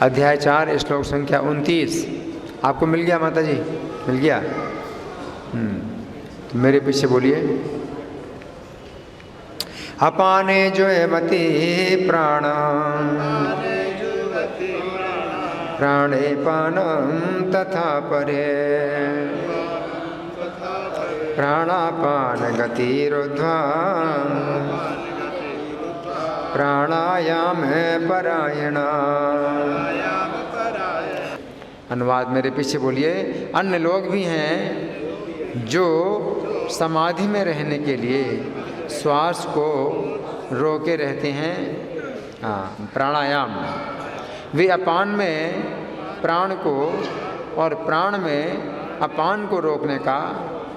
अध्याय 4 श्लोक संख्या 29। आपको मिल गया माता जी? मिल गया? तो मेरे पीछे बोलिए। अपाने जुह्वति प्राण प्राणे पानं तथा परे प्राणापान गतिरुद्ध्वा प्राणायाम परायणा। अनुवाद मेरे पीछे बोलिए। अन्य लोग भी हैं जो समाधि में रहने के लिए श्वास को रोके रहते हैं, प्राणायाम। वे अपान में प्राण को और प्राण में अपान को रोकने का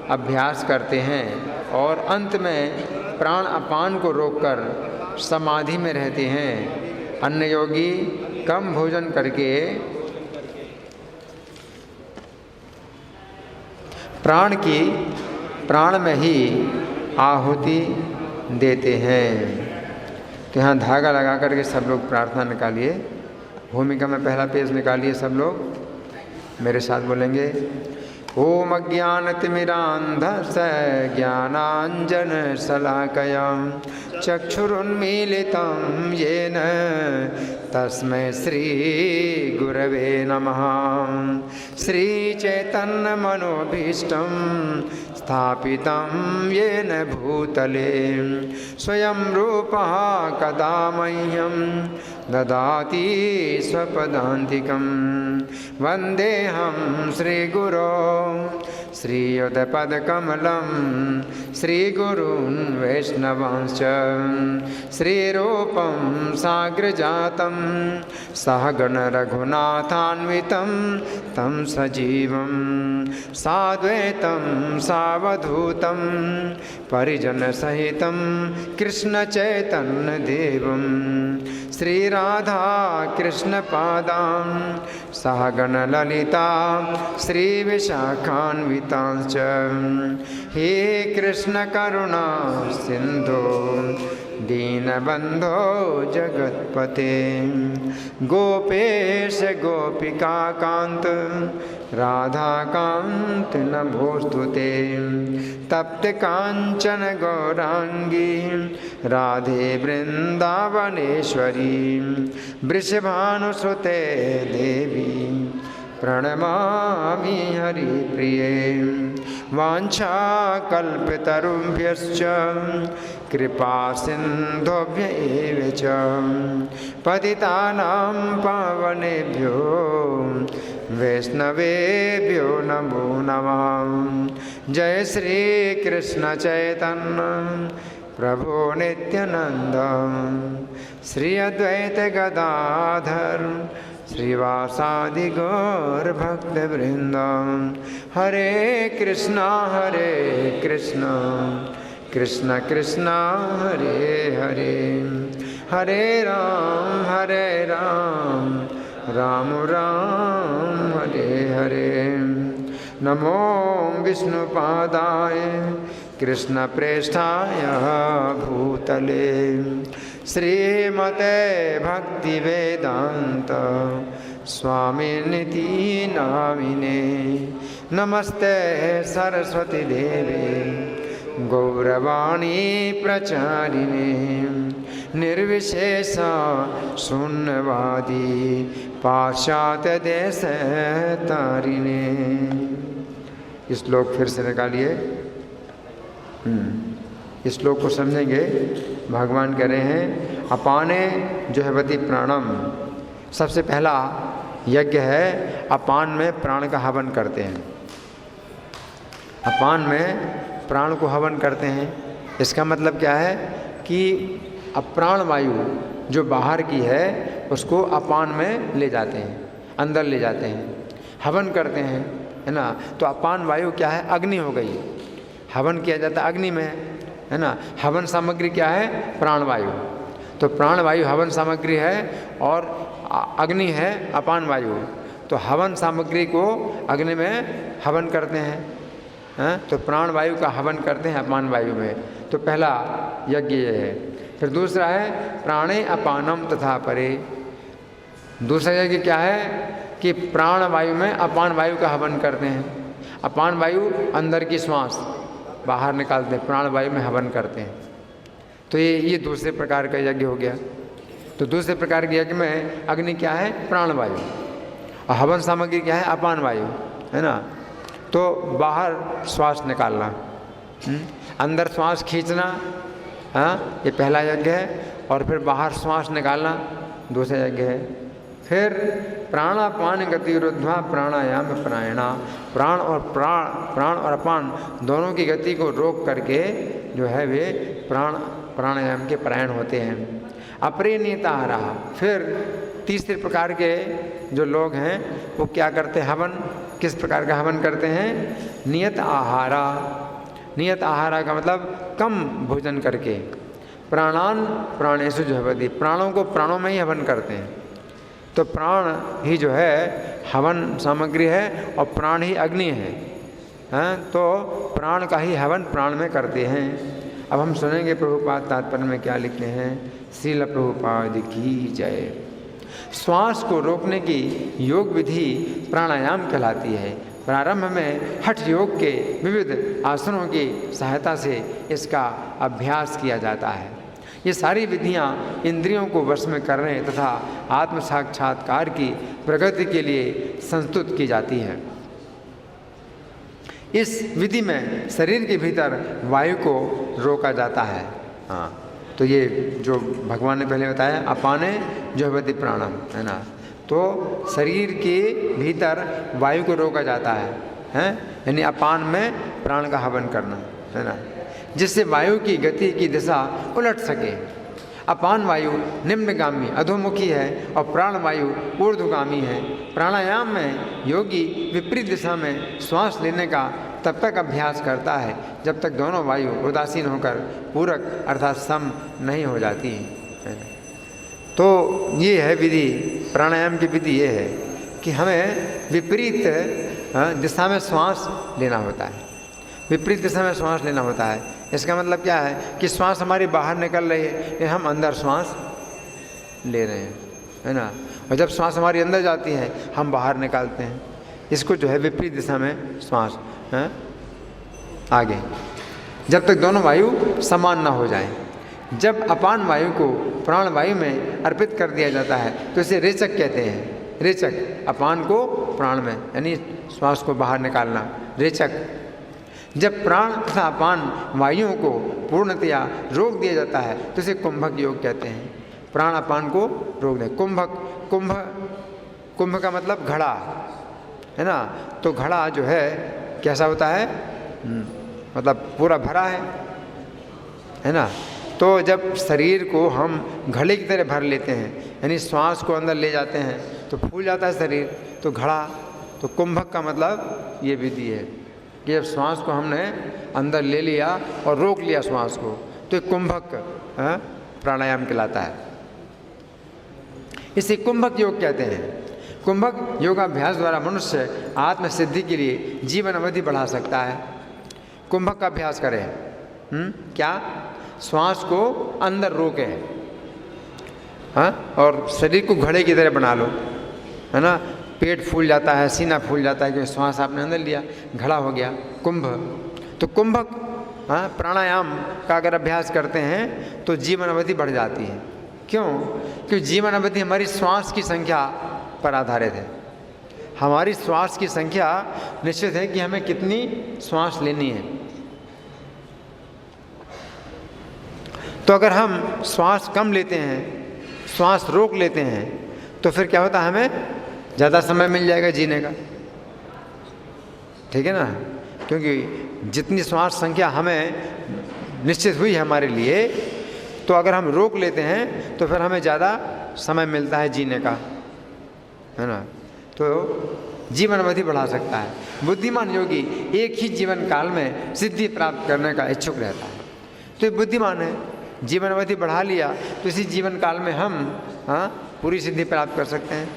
अभ्यास करते हैं और अंत में प्राण अपान को रोककर समाधि में रहते हैं। अन्य योगी कम भोजन करके प्राण में ही आहुति देते हैं। तो यहाँ धागा लगा करके सब लोग प्रार्थना निकालिए। भूमिका में पहला पेज निकालिए। सब लोग मेरे साथ बोलेंगे। ओम अज्ञानतिमिरान्धस्य ज्ञानाञ्जनशलाकया चक्षुरुन्मीलितं येन तस्मै श्रीगुरवे नमः। श्रीचैतन्यमनोभीष्टं स्थापितं येन भूतले स्वयं रूपः कदा मह्यं ददाति स्वपदान्तिकं। वन्देऽहं श्रीगुरो श्रीयुतपदकमलं श्रीगुरून् वैष्णवांश्च श्रीरूपं साग्रजातं सहगण रघुनाथान्वितं तं सजीवं साद्वैतं सावधूतं परिजनसहितं कृष्णचैतन्यदेवं श्रीराधा कृष्णपादां सहगण ललिता श्रीविशाखान्वितांश्च। हे कृष्ण करुणा सिन्धो दीनबन्धो जगत्पते गोपेश गोपिकान्त राधाकान्त नमोस्तुते। तप्त कांचन गौरांगी राधे वृंदावनेश्वरी वृषभानुसुते देवी प्रणमामि हरिप्रिये। वाञ्छाकल्पतरुभ्यश्च कृपा सिन्धुभ्य एव च पतितानां पावनेभ्यो वैष्णवेभ्यो नमो नमः। जय श्री कृष्ण चैतन्य प्रभु नित्यानंद श्री अद्वैत गदाधर श्रीवासादि गौर भक्त वृंद। हरे कृष्णा कृष्ण कृष्णा हरे हरे, हरे राम राम राम हरे हरे। नमो विष्णुपादाय कृष्ण प्रेष्ठाय भूतले श्रीमते भक्ति वेदांत स्वामिनिति नामिने। नमस्ते सरस्वती देवे गौरवाणी प्रचारिणे निर्विशेष शून्यवादी पाश्चात्य देश तारिणे। इस श्लोक फिर से निकालिए। इस श्लोक को समझेंगे। भगवान कह रहे हैं अपाने जुह्वति प्राणम। सबसे पहला यज्ञ है अपान में प्राण का हवन करते हैं। अपान में प्राण को हवन करते हैं। इसका मतलब क्या है कि अप्राण वायु जो बाहर की है उसको अपान में ले जाते हैं, अंदर ले जाते हैं, हवन करते हैं, है ना। तो अपान वायु क्या है? अग्नि हो गई। हवन किया जाता है अग्नि में, है ना। हवन सामग्री क्या है? प्राणवायु। तो प्राणवायु हवन सामग्री है और अग्नि है अपान वायु। तो हवन सामग्री को अग्नि में हवन करते हैं, तो प्राणवायु का हवन करते हैं अपान वायु में। तो पहला यज्ञ ये है। फिर दूसरा है प्राणे अपानम तथा परे। दूसरा यज्ञ क्या है कि प्राण वायु में अपान वायु का हवन करते हैं। अपान वायु अंदर की श्वास बाहर निकालते हैं, प्राण वायु में हवन करते हैं। तो ये दूसरे प्रकार का यज्ञ हो गया। तो दूसरे प्रकार के यज्ञ में अग्नि क्या है? प्राण वायु, और हवन सामग्री क्या है? अपान वायु, है ना। तो बाहर श्वास निकालना, अंदर श्वास खींचना, हाँ, ये पहला यज्ञ है। और फिर बाहर श्वास निकालना दूसरा यज्ञ है। फिर प्राणापान गति रुद्ध्वा प्राणायाम प्रायणा, प्राण और अपान दोनों की गति को रोक करके जो है वे प्राणायाम के परायण होते हैं। अपरिणीता रहा। फिर तीसरे प्रकार के जो लोग हैं वो क्या करते हैं? हवन किस प्रकार का हवन करते हैं? नियत आहारा। नियत आहारा का मतलब कम भोजन करके, प्राणान प्राणेषु जुह्वति, प्राणों को प्राणों में ही हवन करते हैं। तो प्राण ही जो है हवन सामग्री है और प्राण ही अग्नि है, हैं? तो प्राण का ही हवन प्राण में करते हैं। अब हम सुनेंगे प्रभुपाद तात्पर्य में क्या लिखते हैं। श्रील प्रभुपाद की जय। श्वास को रोकने की योग विधि प्राणायाम कहलाती है। प्रारंभ में हठ योग के विविध आसनों की सहायता से इसका अभ्यास किया जाता है। ये सारी विधियां इंद्रियों को वश में करने तथा आत्म साक्षात्कार की प्रगति के लिए संस्तुत की जाती है। इस विधि में शरीर के भीतर वायु को रोका जाता है। हाँ, तो ये जो भगवान ने पहले बताया, अपाने जुह्वति प्राणम, है ना। तो शरीर के भीतर वायु को रोका जाता है, हैं? यानी अपान में प्राण का हवन करना, है ना, जिससे वायु की गति की दिशा उलट सके। अपान वायु निम्नगामी अधोमुखी है और प्राण वायु ऊर्ध्वगामी है। प्राणायाम में योगी विपरीत दिशा में श्वास लेने का तब तक अभ्यास करता है जब तक दोनों वायु उदासीन होकर पूरक अर्थात सम नहीं हो जाती है। तो ये है विधि, प्राणायाम की विधि ये है कि हमें विपरीत दिशा में श्वास लेना होता है। विपरीत दिशा में श्वास लेना होता है। इसका मतलब क्या है कि श्वास हमारी बाहर निकल रही है, हम अंदर श्वास ले रहे हैं, है ना। और जब श्वास हमारी अंदर जाती है हम बाहर निकालते हैं। इसको जो है विपरीत दिशा में श्वास, है आगे, जब तक दोनों वायु समान ना हो जाए। जब अपान वायु को प्राण वायु में अर्पित कर दिया जाता है तो इसे रेचक कहते हैं। रेचक, अपान को प्राण में, यानी श्वास को बाहर निकालना, रेचक। जब प्राण तथा अपान वायुओं को पूर्णतया रोक दिया जाता है तो इसे कुंभक योग कहते हैं। प्राण अपान को रोक दें, कुंभक। कुंभ का मतलब घड़ा, है ना। तो घड़ा जो है कैसा होता है? मतलब पूरा भरा है ना। तो जब शरीर को हम घड़े की तरह भर लेते हैं, यानी श्वास को अंदर ले जाते हैं तो फूल जाता है शरीर, तो घड़ा। तो कुंभक का मतलब ये विधि है कि जब श्वास को हमने अंदर ले लिया और रोक लिया श्वास को, तो एक कुंभक प्राणायाम कहलाता है। इसे कुंभक योग कहते हैं। कुंभक योगाभ्यास द्वारा मनुष्य आत्म सिद्धि के लिए जीवन अवधि बढ़ा सकता है। कुंभक का अभ्यास करें। क्या? श्वास को अंदर रोके, हाँ, और शरीर को घड़े की तरह बना लो, है ना। पेट फूल जाता है, सीना फूल जाता है क्योंकि श्वास आपने अंदर लिया, घड़ा हो गया कुंभ। तो कुंभक, हाँ, प्राणायाम का अगर अभ्यास करते हैं तो जीवन अवधि बढ़ जाती है। क्यों? क्योंकि जीवन अवधि हमारी श्वास की संख्या पर आधारित है। हमारी श्वास की संख्या निश्चित है कि हमें कितनी श्वास लेनी है। तो अगर हम श्वास कम लेते हैं, श्वास रोक लेते हैं, तो फिर क्या होता है? हमें ज़्यादा समय मिल जाएगा जीने का, ठीक है ना। क्योंकि जितनी श्वास संख्या हमें निश्चित हुई है हमारे लिए, तो अगर हम रोक लेते हैं तो फिर हमें ज़्यादा समय मिलता है जीने का, है ना। तो जीवन अवधि बढ़ा सकता है। बुद्धिमान योगी एक ही जीवन काल में सिद्धि प्राप्त करने का इच्छुक रहता है। तो ये बुद्धिमान है, जीवन अवधि बढ़ा लिया तो इसी जीवन काल में हम, हाँ, पूरी सिद्धि प्राप्त कर सकते हैं,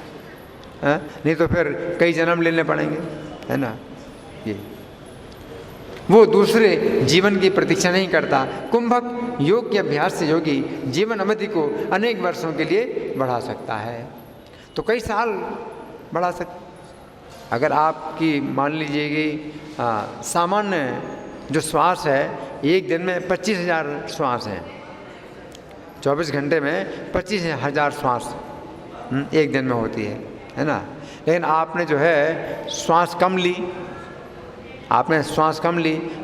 हाँ? नहीं तो फिर कई जन्म लेने पड़ेंगे, है ना। ये वो दूसरे जीवन की प्रतीक्षा नहीं करता। कुंभक योग के अभ्यास से योगी जीवन अवधि को अनेक वर्षों के लिए बढ़ा सकता है। तो कई साल बढ़ा सकते। अगर आपकी मान लीजिए कि सामान्य जो श्वास है, एक दिन में 25,000 श्वास हैं, 24 घंटे में 25,000 श्वास एक दिन में होती है ना। लेकिन आपने जो है श्वास कम ली,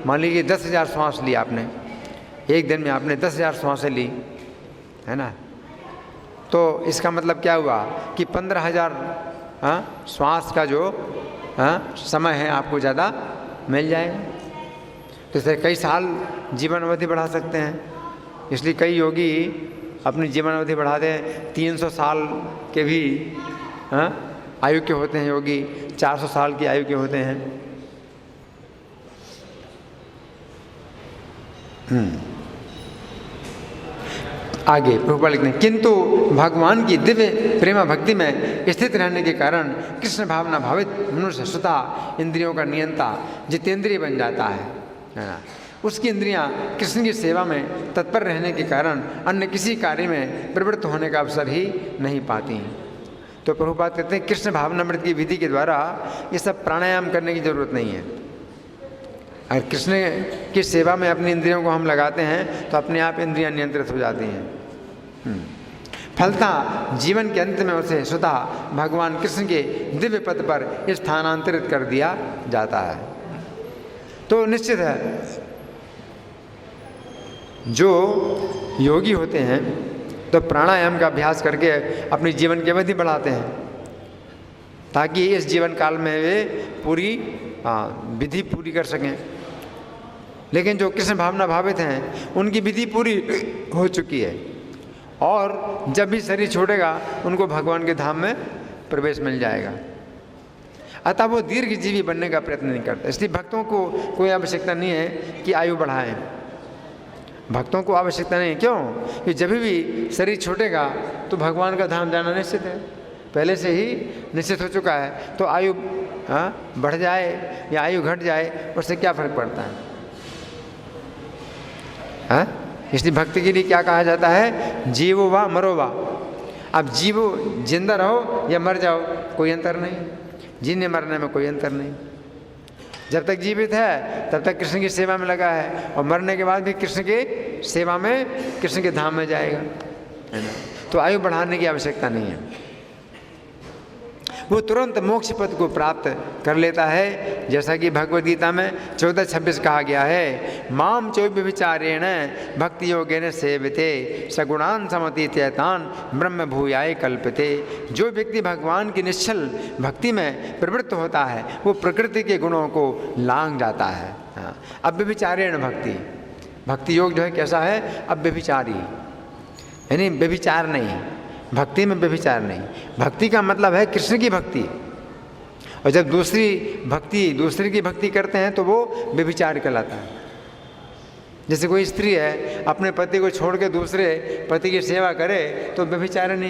मान लीजिए 10,000 श्वास ली आपने एक दिन में, आपने 10,000 श्वासें ली, है ना। तो इसका मतलब क्या हुआ कि 15,000 श्वास का जो समय है आपको ज़्यादा मिल जाएगा। तो इससे कई साल जीवन अवधि बढ़ा सकते हैं। इसलिए कई योगी अपनी जीवन अवधि बढ़ाते हैं, 300 साल के भी आयु के होते हैं योगी, 400 साल की आयु के होते हैं। आगे प्रभुपाद लिखते हैं, किंतु भगवान की दिव्य प्रेमा भक्ति में स्थित रहने के कारण कृष्ण भावना भावित मनुष्य स्वतः इंद्रियों का नियंता जितेंद्रिय बन जाता है ना। उसकी इंद्रियां कृष्ण की सेवा में तत्पर रहने के कारण अन्य किसी कार्य में प्रवृत्त होने का अवसर ही नहीं पाती। तो प्रभुपाद कहते हैं कृष्ण भावनामृत की विधि के द्वारा ये सब प्राणायाम करने की जरूरत नहीं है। अगर कृष्ण की सेवा में अपनी इंद्रियों को हम लगाते हैं तो अपने आप इंद्रियां नियंत्रित हो जाती हैं। फलतः जीवन के अंत में उसे स्वतः भगवान कृष्ण के दिव्य पद पर स्थानांतरित कर दिया जाता है। तो निश्चित है जो योगी होते हैं तो प्राणायाम का अभ्यास करके अपनी जीवन की अवधि बढ़ाते हैं, ताकि इस जीवन काल में वे पूरी विधि पूरी कर सकें। लेकिन जो कृष्ण भावना भावित हैं उनकी विधि पूरी हो चुकी है, और जब भी शरीर छोड़ेगा उनको भगवान के धाम में प्रवेश मिल जाएगा। अतः वो दीर्घ जीवी बनने का प्रयत्न नहीं करते। इसलिए भक्तों को कोई आवश्यकता नहीं है कि आयु बढ़ाएं। भक्तों को आवश्यकता नहीं, क्यों? कि जब भी शरीर छूटेगा तो भगवान का धाम जाना निश्चित है, पहले से ही निश्चित हो चुका है। तो आयु बढ़ जाए या आयु घट जाए उससे क्या फर्क पड़ता है? इसलिए भक्ति के लिए क्या कहा जाता है? जीवो वा मरो वा। अब जीवो, जिंदा रहो या मर जाओ, कोई अंतर नहीं। जीने मरने में कोई अंतर नहीं। जब तक जीवित है तब तक कृष्ण की सेवा में लगा है, और मरने के बाद भी कृष्ण के सेवा में, कृष्ण के धाम में जाएगा, है ना। तो आयु बढ़ाने की आवश्यकता नहीं है। वो तुरंत मोक्ष पद को प्राप्त कर लेता है, जैसा कि भगवद गीता में 14:26 कहा गया है, माम चौबे विचारेण भक्ति योगेन सेवते सगुणान समतीत्यतान ब्रह्म भूयाय कल्पते। जो व्यक्ति भगवान की निश्चल भक्ति में प्रवृत्त होता है वो प्रकृति के गुणों को लांघ जाता है। अव्यभिचारेण भक्ति, भक्ति योग जो है कैसा है? अव्यभिचारी, यानी व्यभिचार नहीं, भक्ति में व्यभिचार नहीं। भक्ति का मतलब है कृष्ण की भक्ति, और जब दूसरे की भक्ति करते हैं तो वो व्यभिचार कहलाता है। जैसे कोई स्त्री है अपने पति को छोड़ के दूसरे पति की सेवा करे तो व्यभिचारिणी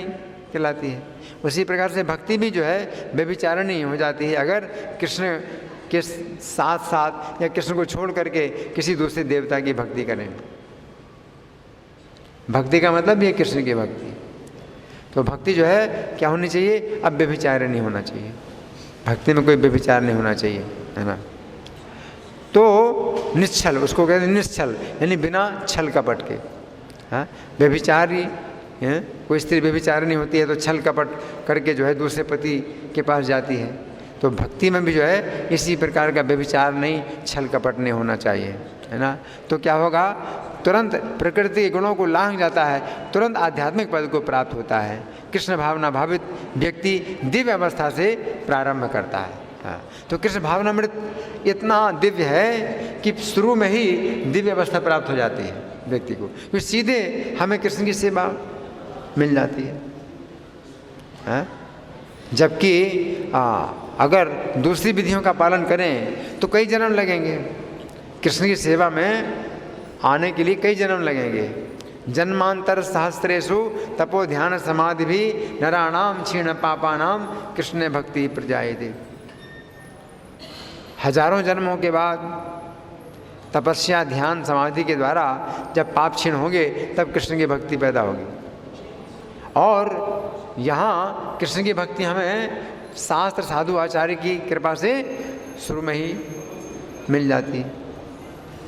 कहलाती है। उसी प्रकार से भक्ति भी जो है व्यभिचारिणी हो जाती है अगर कृष्ण के साथ साथ या कृष्ण को छोड़ करके किसी दूसरे देवता की भक्ति करें। भक्ति का मतलब भी है कृष्ण की भक्ति। तो भक्ति जो है क्या होनी चाहिए? अब व्यभिचार नहीं होना चाहिए, भक्ति में कोई व्यभिचार नहीं होना चाहिए, है ना। तो निश्चल, उसको कहते हैं निश्चल, यानी बिना छल कपट के। हाँ, व्यभिचारी कोई स्त्री व्यभिचार नहीं होती है तो छल कपट करके जो है दूसरे पति के पास जाती है। तो भक्ति में भी जो है इसी प्रकार का व्यभिचार नहीं, छल कपट नहीं होना चाहिए, है ना। तो क्या होगा? तुरंत प्रकृति के गुणों को लांघ जाता है, तुरंत आध्यात्मिक पद को प्राप्त होता है। कृष्ण भावना भावित व्यक्ति दिव्य अवस्था से प्रारंभ करता है। हाँ, तो कृष्ण भावनामृत इतना दिव्य है कि शुरू में ही दिव्य अवस्था प्राप्त हो जाती है व्यक्ति को, क्योंकि सीधे हमें कृष्ण की सेवा मिल जाती है। हाँ? जबकि अगर दूसरी विधियों का पालन करें तो कई जन्म लगेंगे, कृष्ण की सेवा में आने के लिए कई जन्म लगेंगे। जन्मांतर सहस्रेषु तपो ध्यान समाधि भी नराणाम क्षीण पापानाम कृष्ण भक्ति प्रजायते। हजारों जन्मों के बाद तपस्या ध्यान समाधि के द्वारा जब पाप क्षीण होंगे तब कृष्ण की भक्ति पैदा होगी। और यहाँ कृष्ण की भक्ति हमें शास्त्र साधु आचार्य की कृपा से शुरू में ही मिल जाती।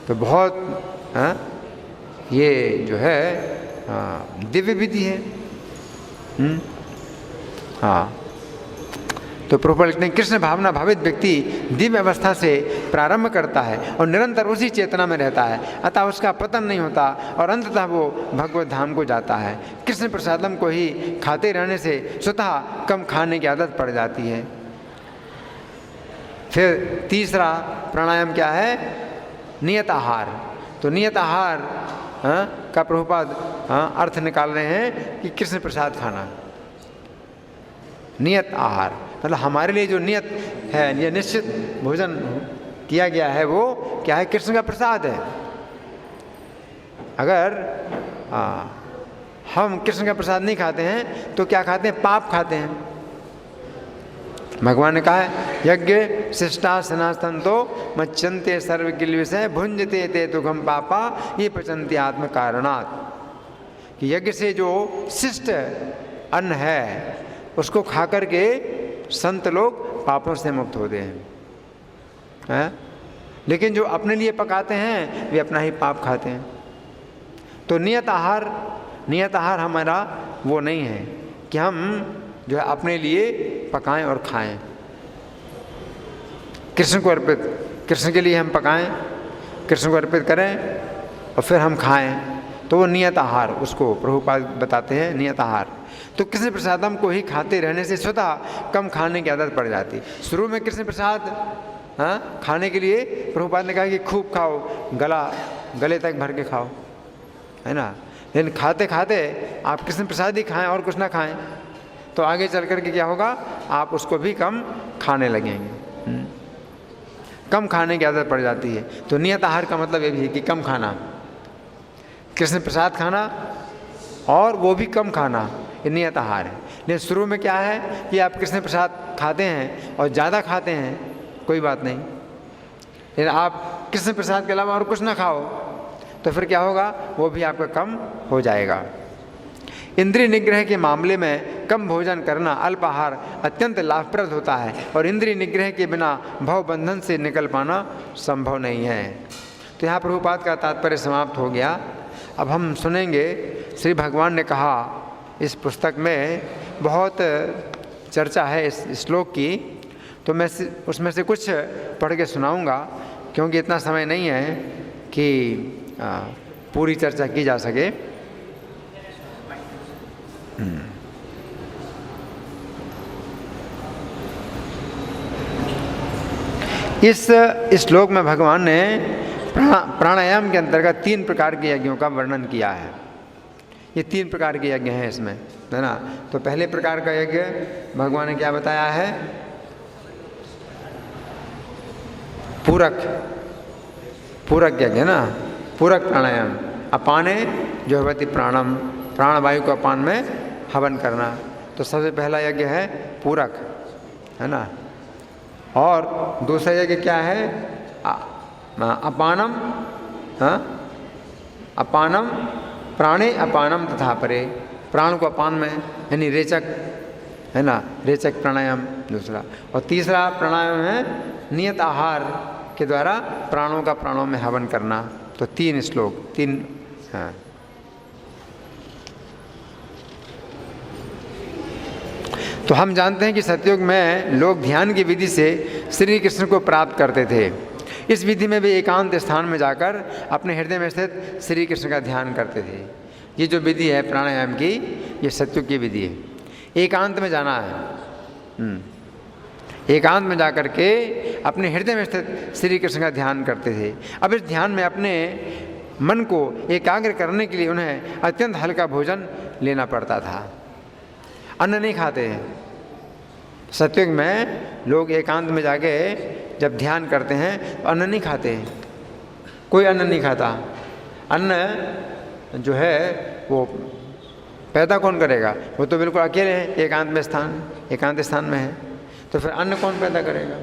तो बहुत ये जो है दिव्य विधि है। हाँ, तो प्रभुपाद लिखते हैं, कृष्ण भावना भावित व्यक्ति दिव्य अवस्था से प्रारंभ करता है और निरंतर उसी चेतना में रहता है, अतः उसका पतन नहीं होता और अंततः वो भगवत धाम को जाता है। कृष्ण प्रसादम को ही खाते रहने से स्वतः कम खाने की आदत पड़ जाती है। फिर तीसरा प्राणायाम क्या है? नियत आहार। तो नियत आहार का प्रभुपाद अर्थ निकाल रहे हैं कि कृष्ण प्रसाद खाना। नियत आहार मतलब हमारे लिए जो नियत है, ये निश्चित भोजन किया गया है, वो क्या है? कृष्ण का प्रसाद है। अगर हम कृष्ण का प्रसाद नहीं खाते हैं तो क्या खाते हैं? पाप खाते हैं। भगवान ने कहा है, यज्ञ शिष्टा सनास्तंतो मच्चन्ते सर्वकिल विषय भुंजते ते तुघम पापा ये पचन्ति आत्म कारणात्। कि यज्ञ से जो शिष्ट अन्न है उसको खा करके संत लोग पापों से मुक्त होते हैं, लेकिन जो अपने लिए पकाते हैं वे अपना ही पाप खाते हैं। तो नियत आहार हमारा वो नहीं है कि हम जो है अपने लिए पकाएं और खाएं। कृष्ण को अर्पित, कृष्ण के लिए हम पकाएं, कृष्ण को अर्पित करें और फिर हम खाएं, तो वो नियत आहार, उसको प्रभुपाद बताते हैं नियत आहार। तो कृष्ण प्रसादम को ही खाते रहने से स्वतः कम खाने की आदत पड़ जाती। शुरू में कृष्ण प्रसाद खाने के लिए प्रभुपाद ने कहा कि खूब खाओ, गले तक भर के खाओ, है ना। लेकिन खाते खाते आप कृष्ण प्रसाद ही खाएं और कुछ ना खाएं तो आगे चल कर के क्या होगा? आप उसको भी कम खाने लगेंगे, कम खाने की आदत पड़ जाती है। तो नियत आहार का मतलब ये भी है कि कम खाना, कृष्ण प्रसाद खाना और वो भी कम खाना, ये नियत आहार है। लेकिन शुरू में क्या है कि आप कृष्ण प्रसाद खाते हैं और ज़्यादा खाते हैं, कोई बात नहीं। लेकिन आप कृष्ण प्रसाद के अलावा और कुछ ना खाओ तो फिर क्या होगा? वो भी आपका कम हो जाएगा। इंद्रिय निग्रह के मामले में कम भोजन करना, अल्प आहार अत्यंत लाभप्रद होता है और इंद्रिय निग्रह के बिना भव बंधन से निकल पाना संभव नहीं है। तो यहाँ प्रभुपाद का तात्पर्य समाप्त हो गया। अब हम सुनेंगे, श्री भगवान ने कहा, इस पुस्तक में बहुत चर्चा है इस श्लोक की, तो मैं उसमें से कुछ पढ़ के सुनाऊंगा क्योंकि इतना समय नहीं है कि पूरी चर्चा की जा सके। इस श्लोक में भगवान ने प्राणायाम के अंतर्गत 3 प्रकार के यज्ञों का वर्णन किया है। ये 3 प्रकार के यज्ञ हैं इसमें, है ना। तो पहले प्रकार का यज्ञ भगवान ने क्या बताया है? पूरक यज्ञ है ना, पूरक प्राणायाम। अपाने जो भवति प्राणम, प्राणवायु को अपान में हवन करना। तो सबसे पहला यज्ञ है पूरक, है ना। और दूसरा यज्ञ क्या है? अपानम, अपानम प्राणे अपानम तथा परे, प्राण को अपान में, यानी रेचक, है ना, रेचक प्राणायाम दूसरा। और तीसरा प्राणायाम है नियत आहार के द्वारा प्राणों का प्राणों में हवन करना। तो 3 श्लोक, 3 हाँ। तो हम जानते हैं कि सतयुग में लोग ध्यान की विधि से श्री कृष्ण को प्राप्त करते थे। इस विधि में वे एकांत स्थान में जाकर अपने हृदय में स्थित श्री कृष्ण का ध्यान करते थे। ये जो विधि है प्राणायाम की, ये सतयुग की विधि है। एकांत में जाना है, एकांत में जाकर के अपने हृदय में स्थित श्री कृष्ण का ध्यान करते थे। अब इस ध्यान में अपने मन को एकाग्र करने के लिए उन्हें अत्यंत हल्का भोजन लेना पड़ता था। अन्न नहीं खाते हैं। सतयुग में लोग एकांत में जाके जब ध्यान करते हैं तो अन्न नहीं खाते हैं, कोई अन्न नहीं खाता। अन्न जो है वो पैदा कौन करेगा? वो तो बिल्कुल अकेले हैं, एकांत स्थान में है, तो फिर अन्न कौन पैदा करेगा?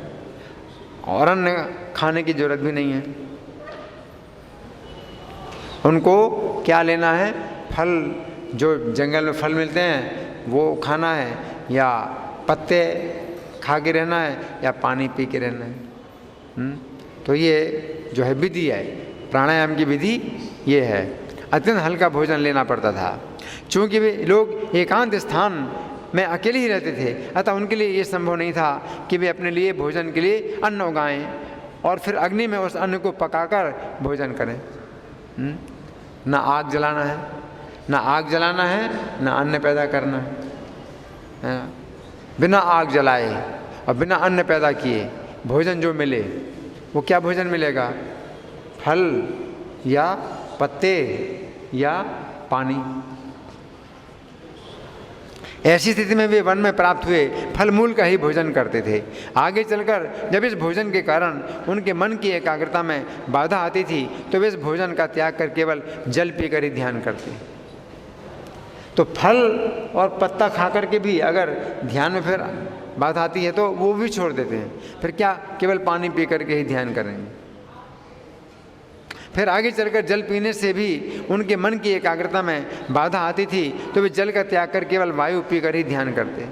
और अन्न खाने की जरूरत भी नहीं है। उनको क्या लेना है? फल, जो जंगल में फल मिलते हैं वो खाना है, या पत्ते खा के रहना है, या पानी पी के रहना है। तो ये जो है विधि है, प्राणायाम की विधि ये है। अत्यंत हल्का भोजन लेना पड़ता था। चूँकि वे लोग एकांत स्थान में अकेले ही रहते थे, अतः उनके लिए ये संभव नहीं था कि वे अपने लिए भोजन के लिए अन्न उगाएं और फिर अग्नि में उस अन्न को पकाकर भोजन करें। ना आग जलाना है, ना आग जलाना है, ना अन्न पैदा करना है। बिना आग जलाए और बिना अन्न पैदा किए भोजन जो मिले वो क्या भोजन मिलेगा? फल या पत्ते या पानी। ऐसी स्थिति में वे वन में प्राप्त हुए फल मूल का ही भोजन करते थे। आगे चलकर जब इस भोजन के कारण उनके मन की एकाग्रता में बाधा आती थी तो वे इस भोजन का त्याग कर केवल जल पीकर ही ध्यान करते। तो फल और पत्ता खा कर के भी अगर ध्यान में फिर बाधा आती है तो वो भी छोड़ देते हैं, फिर क्या केवल पानी पी कर के ही ध्यान करेंगे। फिर आगे चलकर जल पीने से भी उनके मन की एकाग्रता में बाधा आती थी तो वे जल का त्याग कर केवल वायु पीकर ही ध्यान करते।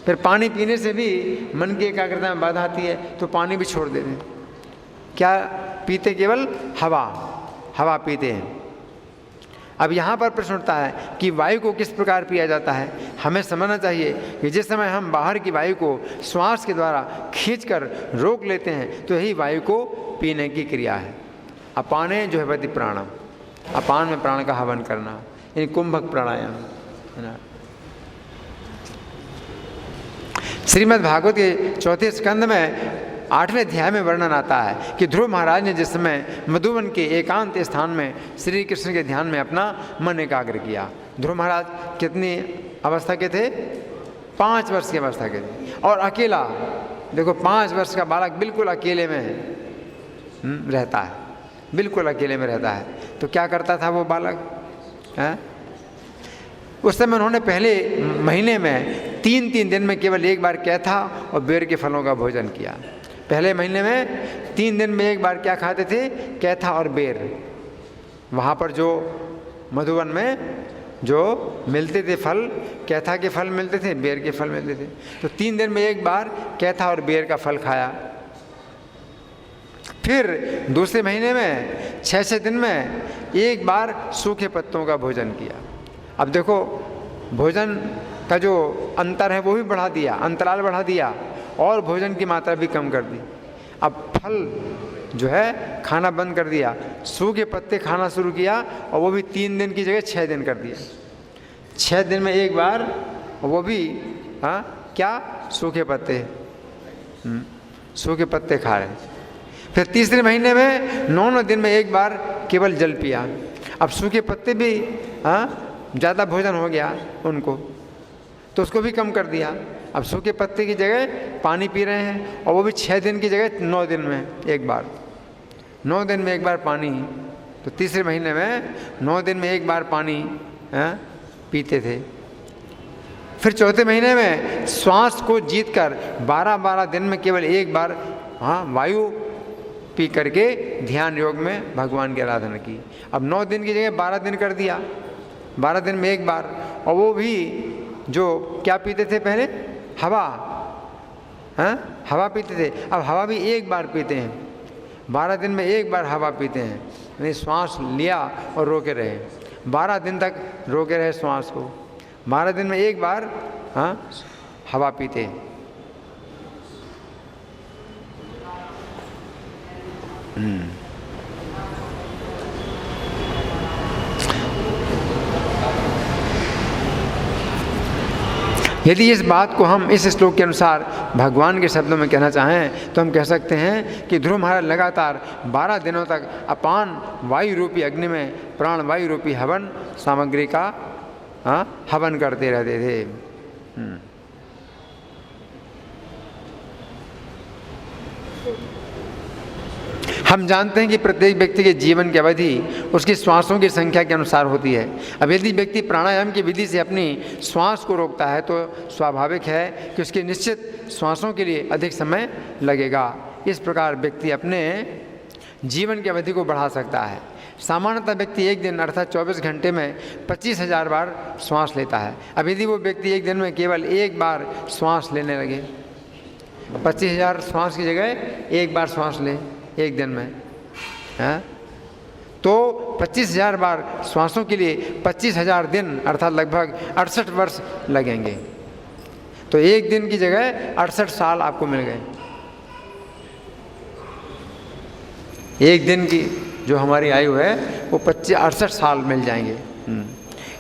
फिर पानी पीने से भी मन की एकाग्रता में बाधा आती है तो पानी भी छोड़ देते। क्या पीते? केवल हवा पीते हैं। अब यहाँ पर प्रश्न उठता है कि वायु को किस प्रकार पिया जाता है। हमें समझना चाहिए कि जिस समय हम बाहर की वायु को श्वास के द्वारा खींचकर रोक लेते हैं तो यही वायु को पीने की क्रिया है। अपाने जो है वति प्राणम, अपान में प्राण का हवन करना, यानी कुंभक प्राणायाम है ना। श्रीमद् भागवत के चौथे स्कंद में 8वें अध्याय में वर्णन आता है कि ध्रुव महाराज ने जिस समय मधुवन के एकांत स्थान में श्री कृष्ण के ध्यान में अपना मन एकाग्र किया। ध्रुव महाराज कितनी अवस्था के थे? 5 वर्ष की अवस्था के थे और अकेला। देखो 5 वर्ष का बालक बिल्कुल अकेले में रहता है, बिल्कुल अकेले में रहता है। तो क्या करता था वो बालक है? उस समय उन्होंने पहले महीने में 3 दिन में केवल एक बार कैथा और बेर के फलों का भोजन किया। पहले महीने में 3 दिन में एक बार क्या खाते थे? कैथा और बेर। वहाँ पर जो मधुवन में जो मिलते थे फल, कैथा के फल मिलते थे, बेर के फल मिलते थे। तो 3 दिन में एक बार कैथा और बेर का फल खाया। फिर दूसरे महीने में 6 दिन में एक बार सूखे पत्तों का भोजन किया। अब देखो भोजन का जो अंतर है वो भी बढ़ा दिया, अंतराल बढ़ा दिया और भोजन की मात्रा भी कम कर दी। अब फल जो है खाना बंद कर दिया, सूखे पत्ते खाना शुरू किया और वो भी 3 दिन की जगह 6 दिन कर दिया। 6 दिन में एक बार, वो भी क्या? सूखे पत्ते, सूखे पत्ते खा रहे। फिर तीसरे महीने में 9 दिन में एक बार केवल जल पिया। अब सूखे पत्ते भी ज़्यादा भोजन हो गया उनको, तो उसको भी कम कर दिया। अब सूखे पत्ते की जगह पानी पी रहे हैं और वो भी 6 दिन की जगह 9 दिन में एक बार। 9 दिन में एक बार पानी, तो तीसरे महीने में 9 दिन में एक बार पानी पीते थे। फिर चौथे महीने में श्वास को जीतकर 12 दिन में केवल एक बार वायु पी करके ध्यान योग में भगवान की आराधना की। अब 9 दिन की जगह 12 दिन कर दिया, 12 दिन में एक बार। और वो भी जो क्या पीते थे पहले? हवा पीते थे। अब हवा भी एक बार पीते हैं, 12 दिन में एक बार हवा पीते हैं। यानी श्वास लिया और रोके रहे, 12 दिन तक रोके रहे श्वास को, 12 दिन में एक बार हवा पीते हैं। यदि इस बात को हम इस श्लोक के अनुसार भगवान के शब्दों में कहना चाहें तो हम कह सकते हैं कि ध्रुव महाराज लगातार 12 दिनों तक अपान वायु रूपी अग्नि में प्राण वायु रूपी हवन सामग्री का हवन करते रहते थे। हम जानते हैं कि प्रत्येक व्यक्ति के जीवन की अवधि उसकी श्वासों की संख्या के अनुसार होती है। अब यदि व्यक्ति प्राणायाम की विधि से अपनी श्वास को रोकता है तो स्वाभाविक है कि उसके निश्चित श्वासों के लिए अधिक समय लगेगा। इस प्रकार व्यक्ति अपने जीवन की अवधि को बढ़ा सकता है। सामान्यतः व्यक्ति एक दिन अर्थात 24 घंटे में 25,000 बार श्वास लेता है। अब यदि वो व्यक्ति एक दिन में केवल एक बार श्वास लेने लगे, 25,000 श्वास की जगह एक बार श्वास ले एक दिन में, हाँ, तो 25,000 बार श्वासों के लिए 25,000 दिन अर्थात लगभग 68 वर्ष लगेंगे। तो एक दिन की जगह 68 साल आपको मिल गए। एक दिन की जो हमारी आयु है वो 68 साल मिल जाएंगे।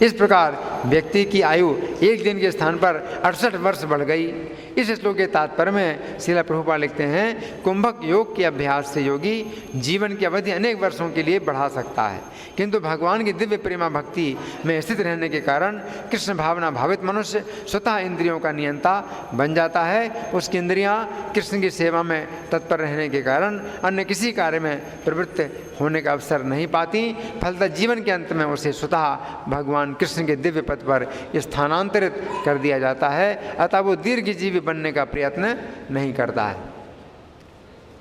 इस प्रकार व्यक्ति की आयु एक दिन के स्थान पर 68 वर्ष बढ़ गई। इस श्लोक के तात्पर्य में श्रील प्रभुपाद लिखते हैं, कुंभक योग के अभ्यास से योगी जीवन की अवधि अनेक वर्षों के लिए बढ़ा सकता है, किंतु भगवान की दिव्य प्रेमा भक्ति में स्थित रहने के कारण कृष्ण भावना भावित मनुष्य स्वतः इंद्रियों का नियंता बन जाता है। उसकी इंद्रियां कृष्ण की सेवा में तत्पर रहने के कारण अन्य किसी कार्य में प्रवृत्त होने का अवसर नहीं पाती। फलतः जीवन के अंत में उसे स्वतः भगवान कृष्ण के दिव्य पथ पर स्थानांतरित कर दिया जाता है, अतः वो दीर्घजीवी बनने का प्रयत्न नहीं करता है।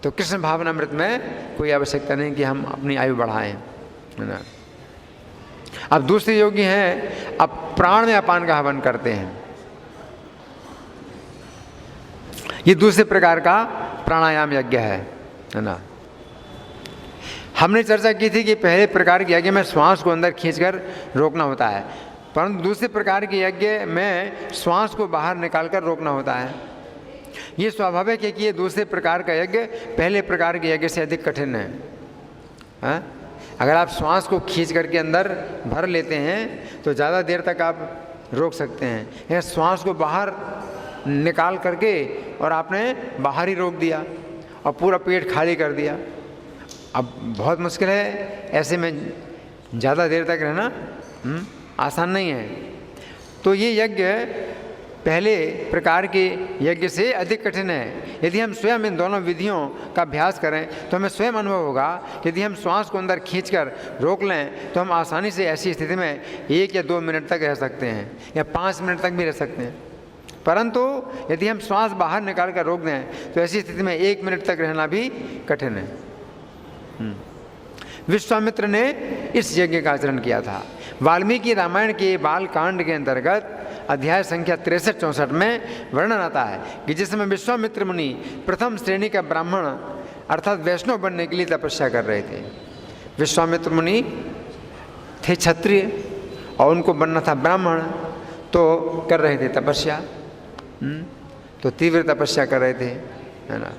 तो कृष्ण भावनामृत में कोई आवश्यकता नहीं कि हम अपनी आयु बढ़ाएं, है ना। अब दूसरे योगी हैं, अब प्राण में अपान का हवन करते हैं। ये दूसरे प्रकार का प्राणायाम यज्ञ है ना। हमने चर्चा की थी कि पहले प्रकार के यज्ञ में श्वास को अंदर खींचकर रोकना होता है, परंतु दूसरे प्रकार के यज्ञ में श्वास को बाहर निकालकर रोकना होता है। ये स्वाभाविक है कि ये दूसरे प्रकार का यज्ञ पहले प्रकार के यज्ञ से अधिक कठिन है, हाँ? अगर आप श्वास को खींच करके अंदर भर लेते हैं तो ज़्यादा देर तक आप रोक सकते हैं। या श्वास को बाहर निकाल करके और आपने बाहर ही रोक दिया और पूरा पेट खाली कर दिया, अब बहुत मुश्किल है। ऐसे में ज़्यादा देर तक रहना आसान नहीं है। तो ये यज्ञ पहले प्रकार के यज्ञ से अधिक कठिन है। यदि हम स्वयं इन दोनों विधियों का अभ्यास करें तो हमें स्वयं अनुभव होगा कि यदि हम श्वास को अंदर खींचकर रोक लें तो हम आसानी से ऐसी स्थिति में 1 या 2 मिनट तक रह सकते हैं या 5 मिनट तक भी रह सकते हैं। परंतु यदि हम श्वास बाहर निकाल कर रोक दें तो ऐसी स्थिति में 1 मिनट तक रहना भी कठिन है। विश्वामित्र ने इस यज्ञ का आचरण किया था। वाल्मीकि रामायण के बाल कांड के अंतर्गत अध्याय संख्या 63-64 में वर्णन आता है कि जिस समय विश्वामित्र मुनि प्रथम श्रेणी का ब्राह्मण अर्थात वैष्णव बनने के लिए तपस्या कर रहे थे। विश्वामित्र मुनि थे क्षत्रिय और उनको बनना था ब्राह्मण, तो कर रहे थे तपस्या, तो तीव्र तपस्या कर रहे थे, है ना।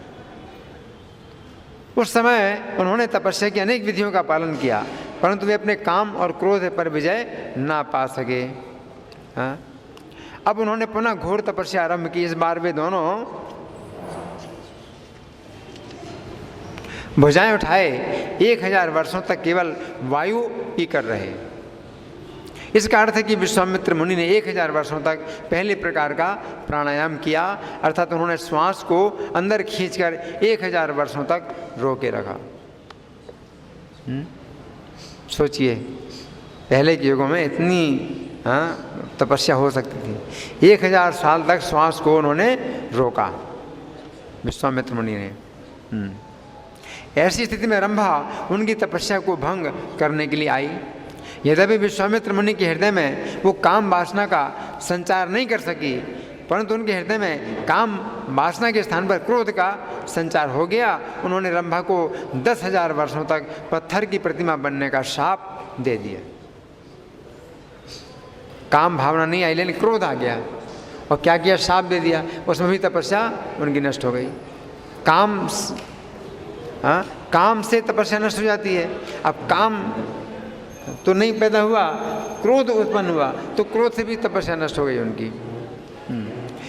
उस समय उन्होंने तपस्या की अनेक विधियों का पालन किया, परंतु वे अपने काम और क्रोध पर विजय ना पा सके। हाँ? अब उन्होंने पुनः घोर तपस्या आरंभ की। इस बार वे दोनों भुजाएं उठाए 1000 वर्षों तक केवल वायु पी कर रहे। इसका अर्थ है कि विश्वामित्र मुनि ने 1000 वर्षों तक पहले प्रकार का प्राणायाम किया, अर्थात उन्होंने श्वास को अंदर खींचकर 1000 वर्षों तक रोके रखा। सोचिए पहले के युगों में इतनी तपस्या हो सकती थी। 1000 साल तक श्वास को उन्होंने रोका विश्वामित्र मुनि ने। ऐसी स्थिति में रंभा उनकी तपस्या को भंग करने के लिए आई। यद्यपि विश्वामित्र मुनि के हृदय में वो काम वासना का संचार नहीं कर सकी, परंतु उनके हृदय में काम वासना के स्थान पर क्रोध का संचार हो गया। उन्होंने रंभा को 10,000 वर्षों तक पत्थर की प्रतिमा बनने का शाप दे दिया। काम भावना नहीं आई लेकिन क्रोध आ गया और क्या किया, शाप दे दिया। उसमें भी तपस्या उनकी नष्ट हो गई। काम से तपस्या नष्ट हो जाती है। अब काम तो नहीं पैदा हुआ, क्रोध उत्पन्न हुआ, तो क्रोध से भी तपस्या नष्ट हो गई उनकी।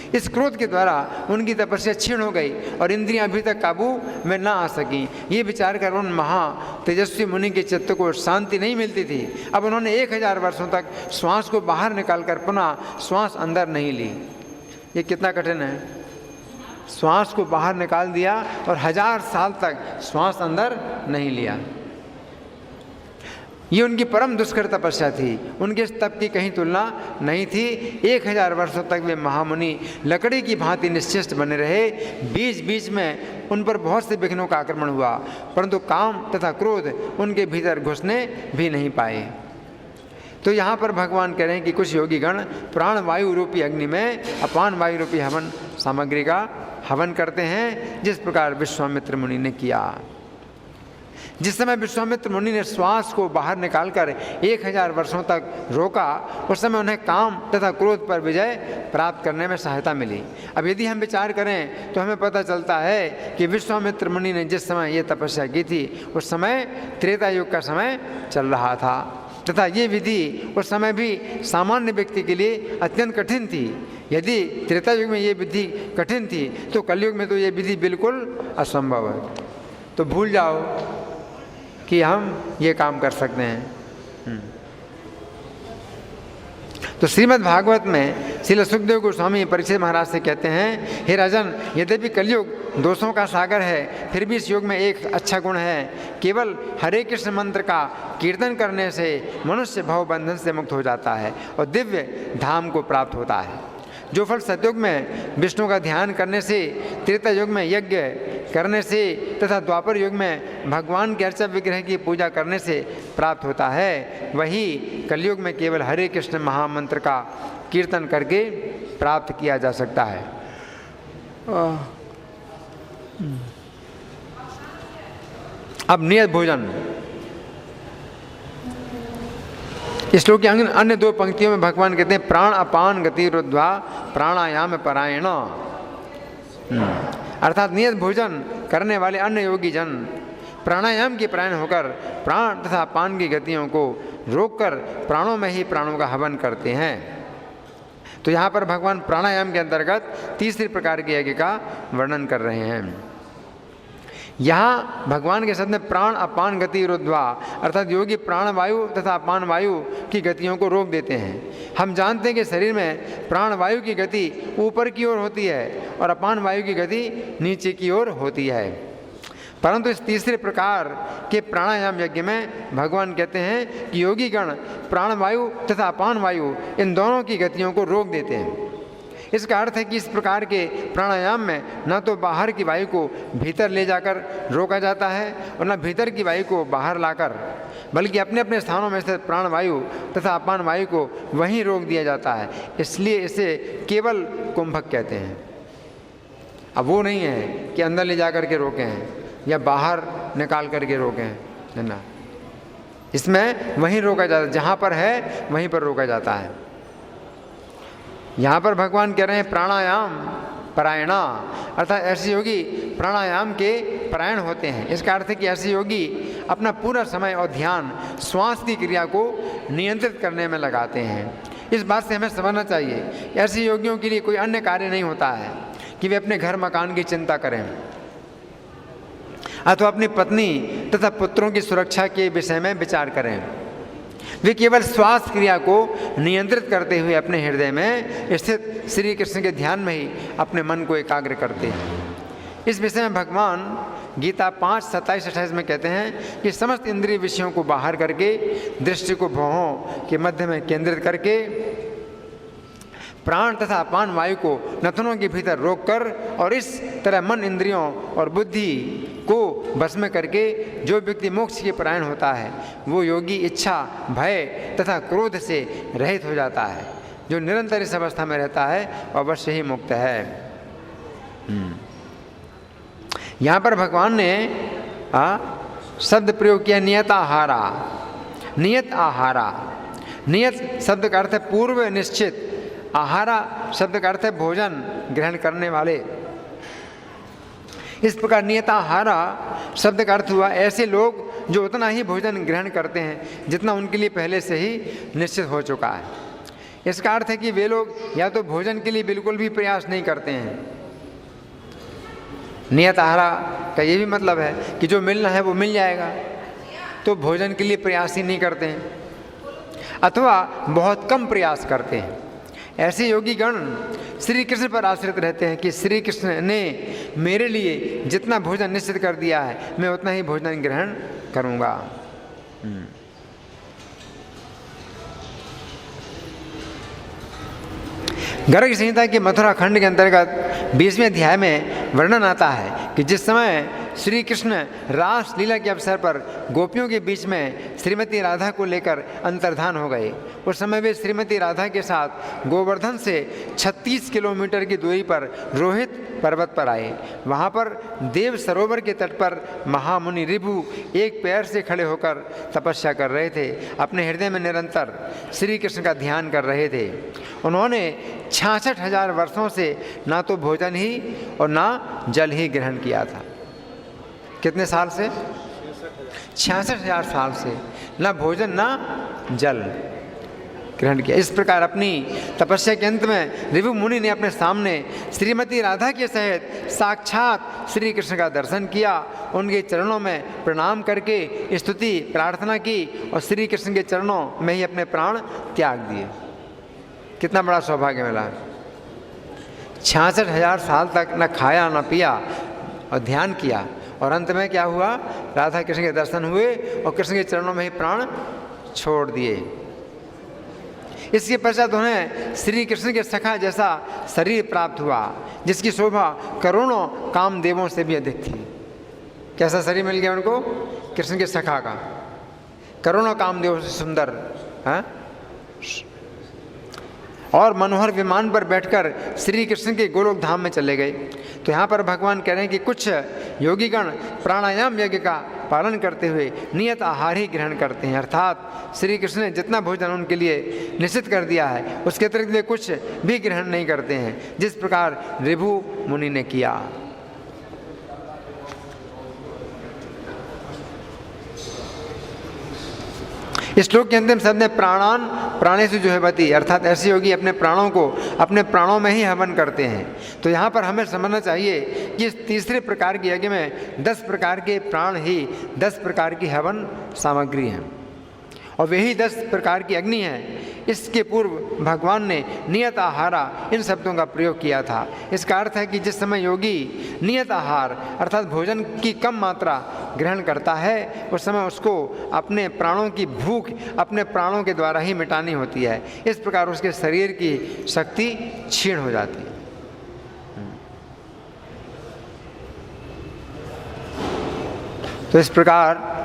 इस क्रोध के द्वारा उनकी तपस्या क्षीण हो गई और इंद्रियां अभी तक काबू में ना आ सकी। ये विचार कर उन महा तेजस्वी मुनि के चित्त को शांति नहीं मिलती थी। अब उन्होंने 1000 वर्षों तक श्वास को बाहर निकालकर पुनः श्वास अंदर नहीं ली। ये कितना कठिन है। श्वास को बाहर निकाल दिया और 1000 साल तक श्वास अंदर नहीं लिया। ये उनकी परम दुष्कर तपस्या थी। उनके इस तप की कहीं तुलना नहीं थी। 1000 वर्षों तक वे महामुनि लकड़ी की भांति निश्चेष्ट बने रहे। बीच बीच में उन पर बहुत से विघ्नों का आक्रमण हुआ, परंतु काम तथा क्रोध उनके भीतर घुसने भी नहीं पाए। तो यहाँ पर भगवान कह रहे हैं कि कुछ योगी गण प्राण वायु रूपी अग्नि में अपान वायु रूपी हवन सामग्री का हवन करते हैं, जिस प्रकार विश्वामित्र मुनि ने किया। जिस समय विश्वामित्र मुनि ने श्वास को बाहर निकालकर 1000 वर्षों तक रोका, उस समय उन्हें काम तथा क्रोध पर विजय प्राप्त करने में सहायता मिली। अब यदि हम विचार करें तो हमें पता चलता है कि विश्वामित्र मुनि ने जिस समय ये तपस्या की थी उस समय त्रेता युग का समय चल रहा था, तथा ये विधि उस समय भी सामान्य व्यक्ति के लिए अत्यंत कठिन थी। यदि त्रेता युग में ये विधि कठिन थी तो कलयुग में तो ये विधि बिल्कुल असंभव है। तो भूल जाओ कि हम ये काम कर सकते हैं। तो श्रीमद् भागवत में श्रील सुखदेव गोस्वामी परीक्षित महाराज से कहते हैं, हे राजन, यद्यपि कलयुग दोषों का सागर है, फिर भी इस युग में एक अच्छा गुण है। केवल हरे कृष्ण मंत्र का कीर्तन करने से मनुष्य भव बंधन से मुक्त हो जाता है और दिव्य धाम को प्राप्त होता है। जो फल सतयुग में विष्णु का ध्यान करने से, त्रेता युग में यज्ञ करने से तथा द्वापर युग में भगवान के अर्चा विग्रह की पूजा करने से प्राप्त होता है, वही कलयुग में केवल हरे कृष्ण महामंत्र का कीर्तन करके प्राप्त किया जा सकता है। अब नियत भोजन। इस श्लोक की अन्य 2 पंक्तियों में भगवान कहते हैं, प्राण अपान गति रुद्ध्वा प्राणायाम परायण। अर्थात नियत भोजन करने वाले अन्य योगी जन प्राणायाम के परायण होकर प्राण तथा अपान की गतियों को रोककर प्राणों में ही प्राणों का हवन करते हैं। तो यहाँ पर भगवान प्राणायाम के अंतर्गत तीसरी प्रकार के यज्ञ का वर्णन कर रहे हैं। यहाँ भगवान के शब्द में प्राण अपान गति रुद्ध्वा, अर्थात योगी प्राण वायु तथा अपान वायु की गतियों को रोक देते हैं। हम जानते हैं कि शरीर में प्राण वायु की गति ऊपर की ओर होती है और अपान वायु की गति नीचे की ओर होती है, परंतु इस तीसरे प्रकार के प्राणायाम यज्ञ में भगवान कहते हैं कि योगी गण प्राण वायु तथा अपान वायु इन दोनों की गतियों को रोक देते हैं। इसका अर्थ है कि इस प्रकार के प्राणायाम में न तो बाहर की वायु को भीतर ले जाकर रोका जाता है और न भीतर की वायु को बाहर लाकर, बल्कि अपने अपने स्थानों में स्थित प्राण वायु तथा अपान वायु को वहीं रोक दिया जाता है। इसलिए इसे केवल कुंभक कहते हैं। अब वो नहीं है कि अंदर ले जा कर के रोके हैं या बाहर निकाल करके रोके हैं, ना, इसमें वहीं रोका जाता है, जहाँ पर है वहीं पर रोका जाता है। यहाँ पर भगवान कह रहे हैं प्राणायाम परायणा, अर्थात ऐसे योगी प्राणायाम के परायण होते हैं। इसका अर्थ है कि ऐसे योगी अपना पूरा समय और ध्यान श्वास की क्रिया को नियंत्रित करने में लगाते हैं। इस बात से हमें समझना चाहिए, ऐसे योगियों के लिए कोई अन्य कार्य नहीं होता है कि वे अपने घर मकान की चिंता करें अथवा अपनी पत्नी तथा पुत्रों की सुरक्षा के विषय में विचार करें। वे केवल श्वास क्रिया को नियंत्रित करते हुए अपने हृदय में स्थित श्री कृष्ण के ध्यान में ही अपने मन को एकाग्र करते हैं। इस विषय में भगवान गीता 5:27-28 में कहते हैं कि समस्त इंद्रिय विषयों को बाहर करके दृष्टि को भौहों के मध्य में केंद्रित करके प्राण तथा अपान वायु को नथनों के भीतर रोककर और इस तरह मन इंद्रियों और बुद्धि को बस में करके जो व्यक्ति मोक्ष के परायण होता है वो योगी इच्छा भय तथा क्रोध से रहित हो जाता है। जो निरंतर इस अवस्था में रहता है अवश्य ही मुक्त है। यहाँ पर भगवान ने शब्द प्रयोग किया नियत आहारा। नियत आहारा, नियत शब्द का अर्थ है पूर्व निश्चित, आहारा शब्द का अर्थ है भोजन ग्रहण करने वाले। इस प्रकार नियताहारा शब्द का अर्थ हुआ ऐसे लोग जो उतना ही भोजन ग्रहण करते हैं जितना उनके लिए पहले से ही निश्चित हो चुका है। इसका अर्थ है कि वे लोग या तो भोजन के लिए बिल्कुल भी प्रयास नहीं करते हैं। नियताहारा का ये भी मतलब है कि जो मिलना है वो मिल जाएगा, तो भोजन के लिए प्रयास ही नहीं करते हैं अथवा बहुत कम प्रयास करते हैं। ऐसे योगी गण श्री कृष्ण पर आश्रित रहते हैं कि श्री कृष्ण ने मेरे लिए जितना भोजन निश्चित कर दिया है मैं उतना ही भोजन ग्रहण करूँगा। गर्ग संहिता के मथुरा खंड के अंतर्गत 20वें अध्याय में वर्णन आता है कि जिस समय श्री कृष्ण रास लीला के अवसर पर गोपियों के बीच में श्रीमती राधा को लेकर अंतर्धान हो गए, उस समय वे श्रीमती राधा के साथ गोवर्धन से 36 किलोमीटर की दूरी पर रोहित पर्वत पर आए। वहाँ पर देव सरोवर के तट पर महामुनि ऋभु एक पैर से खड़े होकर तपस्या कर रहे थे, अपने हृदय में निरंतर श्री कृष्ण का ध्यान कर रहे थे। उन्होंने 66,000 वर्षों से ना तो भोजन ही और ना जल ही ग्रहण किया था। कितने साल से? 66,000 साल से ना भोजन ना जल ग्रहण किया। इस प्रकार अपनी तपस्या के अंत में ऋभु मुनि ने अपने सामने श्रीमती राधा के सहित साक्षात श्री कृष्ण का दर्शन किया, उनके चरणों में प्रणाम करके स्तुति प्रार्थना की और श्री कृष्ण के चरणों में ही अपने प्राण त्याग दिए। कितना बड़ा सौभाग्य मिला। 66,000 साल तक न खाया न पिया और ध्यान किया, और अंत में क्या हुआ? राधा कृष्ण के दर्शन हुए और कृष्ण के चरणों में ही प्राण छोड़ दिए। इसके पश्चात उन्हें श्री कृष्ण के सखा जैसा शरीर प्राप्त हुआ, जिसकी शोभा करोड़ों कामदेवों से भी अधिक थी। कैसा शरीर मिल गया उनको? कृष्ण के सखा का, करोड़ों कामदेवों से सुंदर है। और मनोहर विमान पर बैठकर श्री कृष्ण के गोलोक धाम में चले गए। तो यहाँ पर भगवान कह रहे हैं कि कुछ योगीगण प्राणायाम यज्ञ का पालन करते हुए नियत आहार ही ग्रहण करते हैं, अर्थात श्री कृष्ण ने जितना भोजन उनके लिए निश्चित कर दिया है उसके अतिरिक्त वे कुछ भी ग्रहण नहीं करते हैं, जिस प्रकार ऋभु मुनि ने किया। इस श्लोक के अंतिम शब्द में प्राणान प्राणेषु जुह्वति, अर्थात ऐसे योगी अपने प्राणों को अपने प्राणों में ही हवन करते हैं। तो यहाँ पर हमें समझना चाहिए कि इस तीसरे प्रकार के यज्ञ में 10 प्रकार के प्राण ही 10 प्रकार की हवन सामग्री हैं, और वही 10 प्रकार की अग्नि है। इसके पूर्व भगवान ने नियत आहारा इन शब्दों का प्रयोग किया था। इसका अर्थ है कि जिस समय योगी नियत आहार अर्थात भोजन की कम मात्रा ग्रहण करता है, उस समय उसको अपने प्राणों की भूख अपने प्राणों के द्वारा ही मिटानी होती है। इस प्रकार उसके शरीर की शक्ति क्षीण हो जाती है। तो इस प्रकार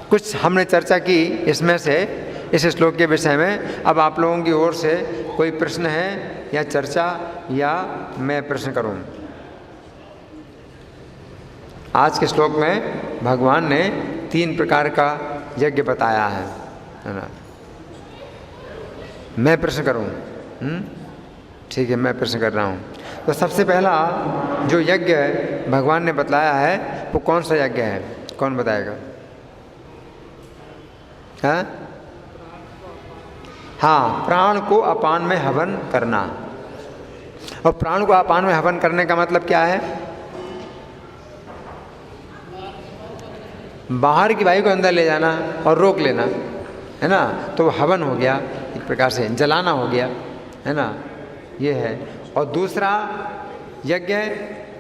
कुछ हमने चर्चा की इसमें से इस श्लोक के विषय में। अब आप लोगों की ओर से कोई प्रश्न है या चर्चा, या मैं प्रश्न करूं? आज के श्लोक में भगवान ने 3 प्रकार का यज्ञ बताया है ना। मैं प्रश्न करूं? ठीक है, मैं प्रश्न कर रहा हूं। तो सबसे पहला जो यज्ञ भगवान ने बतलाया है वो कौन सा यज्ञ है? कौन बताएगा? हाँ, प्राण को अपान में हवन करना। और प्राण को अपान में हवन करने का मतलब क्या है? बाहर की वायु को अंदर ले जाना और रोक लेना, है ना। तो हवन हो गया, एक प्रकार से जलाना हो गया, है ना, ये है। और दूसरा यज्ञ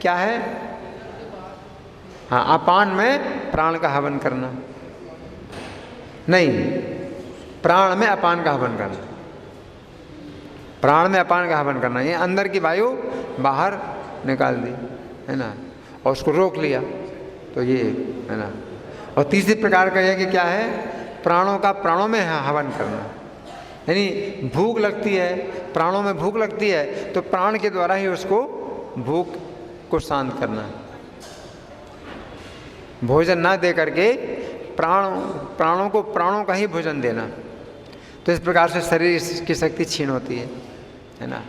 क्या है? हाँ, अपान में प्राण का हवन करना। नहीं, प्राण में अपान का हवन करना। प्राण में अपान का हवन करना, ये अंदर की वायु बाहर निकाल दी, है ना, और उसको रोक लिया, तो ये है ना। और तीसरी प्रकार का यज्ञ क्या है? प्राणों का प्राणों में हवन करना। यानी भूख लगती है, प्राणों में भूख लगती है, तो प्राण के द्वारा ही उसको भूख को शांत करना। भोजन ना दे करके प्राणों को प्राणों का ही भोजन देना। तो इस प्रकार से शरीर की शक्ति क्षीण होती है ना।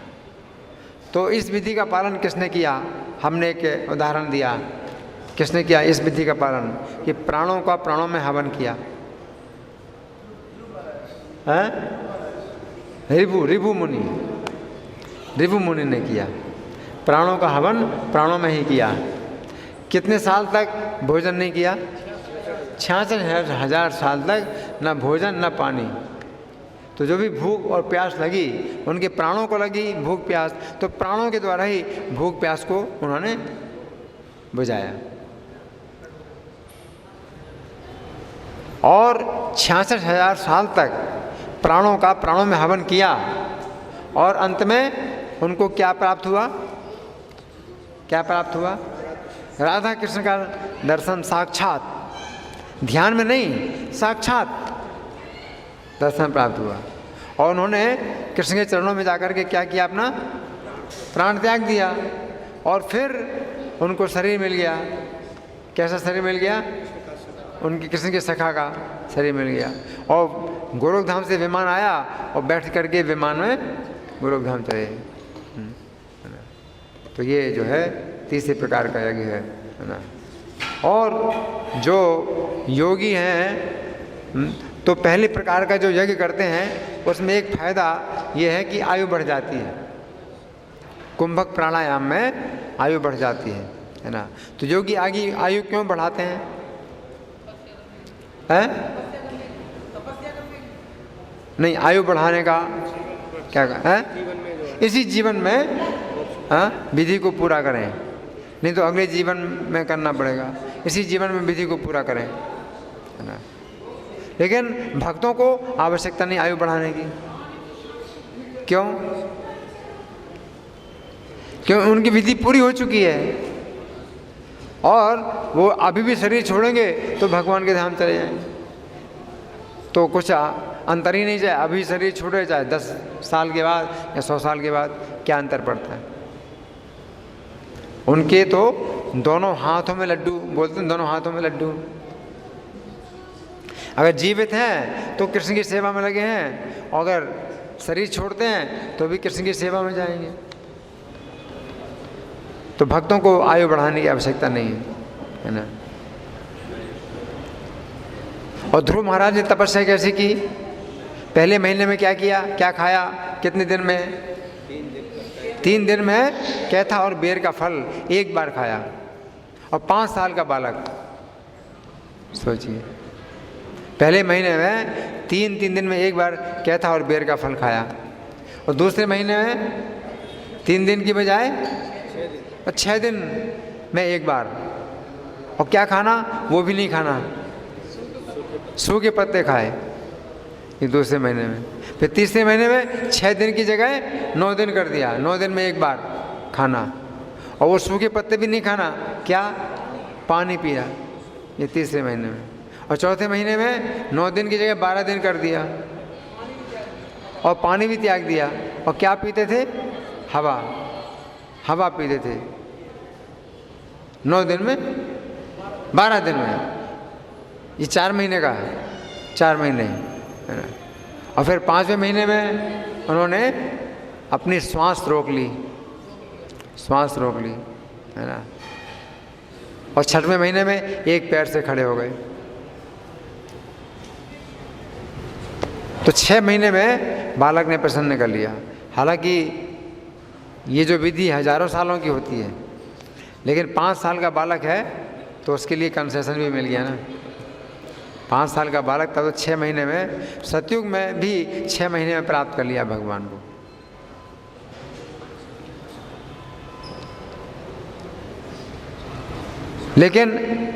तो इस विधि का पालन किसने किया? हमने एक उदाहरण दिया। किसने किया इस विधि का पालन? कि प्राणों का प्राणों में हवन किया है। ऋभु मुनि ने किया। प्राणों का हवन प्राणों में ही किया। कितने साल तक भोजन नहीं किया? 66,000 साल तक ना भोजन ना पानी। तो जो भी भूख और प्यास लगी उनके प्राणों को लगी भूख प्यास, तो प्राणों के द्वारा ही भूख प्यास को उन्होंने बुझाया। और 66,000 साल तक प्राणों का प्राणों में हवन किया, और अंत में उनको क्या प्राप्त हुआ? क्या प्राप्त हुआ? राधा कृष्ण का दर्शन साक्षात, ध्यान में नहीं, साक्षात दर्शन प्राप्त हुआ। और उन्होंने कृष्ण के चरणों में जाकर के क्या किया? अपना प्राण त्याग दिया। और फिर उनको शरीर मिल गया। कैसा शरीर मिल गया? उनकी कृष्ण के सखा का शरीर मिल गया। और गोलोकधाम से विमान आया और बैठ करके विमान में गोलोकधाम चले। तो ये जो है तीसरे प्रकार का यज्ञ है ना। और जो योगी हैं तो पहले प्रकार का जो यज्ञ करते हैं उसमें एक फायदा ये है कि आयु बढ़ जाती है। कुंभक प्राणायाम में आयु बढ़ जाती है ना। तो योगी आगे आयु क्यों बढ़ाते हैं? नहीं, आयु बढ़ाने का क्या है? इसी जीवन में विधि को पूरा करें, नहीं तो अगले जीवन में करना पड़ेगा। इसी जीवन में विधि को पूरा करें, है ना। लेकिन भक्तों को आवश्यकता नहीं आयु बढ़ाने की। क्यों? क्यों? उनकी विधि पूरी हो चुकी है और वो अभी भी शरीर छोड़ेंगे तो भगवान के धाम चले जाएंगे। तो कुछ अंतर ही नहीं जाए, अभी शरीर छोड़े चाहे 10 साल के बाद या 100 साल के बाद, क्या अंतर पड़ता है? उनके तो दोनों हाथों में लड्डू बोलते हैं, दोनों हाथों में लड्डू। अगर जीवित हैं तो कृष्ण की सेवा में लगे हैं, और अगर शरीर छोड़ते हैं तो भी कृष्ण की सेवा में जाएंगे। तो भक्तों को आयु बढ़ाने की आवश्यकता नहीं है ना। और ध्रुव महाराज ने तपस्या कैसे की? पहले महीने में क्या किया? क्या खाया? कितने दिन में? 3 दिन में कैथा और बेर का फल एक बार खाया। और 5 साल का बालक, सोचिए, पहले महीने में 3 दिन में एक बार कैथा और बेर का फल खाया। और दूसरे महीने में 3 दिन की बजाय 6 दिन में एक बार। और क्या खाना? वो भी नहीं खाना, सूखे पत्ते खाए, ये दूसरे महीने में। फिर तीसरे महीने में 6 दिन की जगह 9 दिन कर दिया, 9 दिन में एक बार खाना। और वो सूखे पत्ते भी नहीं खाना, क्या? पानी पिया, ये तीसरे महीने में। और चौथे महीने में 9 दिन की जगह 12 दिन कर दिया और पानी भी त्याग दिया। और क्या पीते थे? हवा, हवा पीते थे 9 दिन में, 12 दिन में। ये 4 महीने का है, 4 महीने है ना। और फिर 5वें महीने में उन्होंने अपनी श्वास रोक ली, श्वास रोक ली, है ना। और 6वें महीने में एक पैर से खड़े हो गए। तो 6 महीने में बालक ने प्रसन्न कर लिया। हालांकि ये जो विधि हजारों सालों की होती है, लेकिन 5 साल का बालक है तो उसके लिए कंसेशन भी मिल गया ना। 5 साल का बालक था तो 6 महीने में, सतयुग में भी 6 महीने में प्राप्त कर लिया भगवान को। लेकिन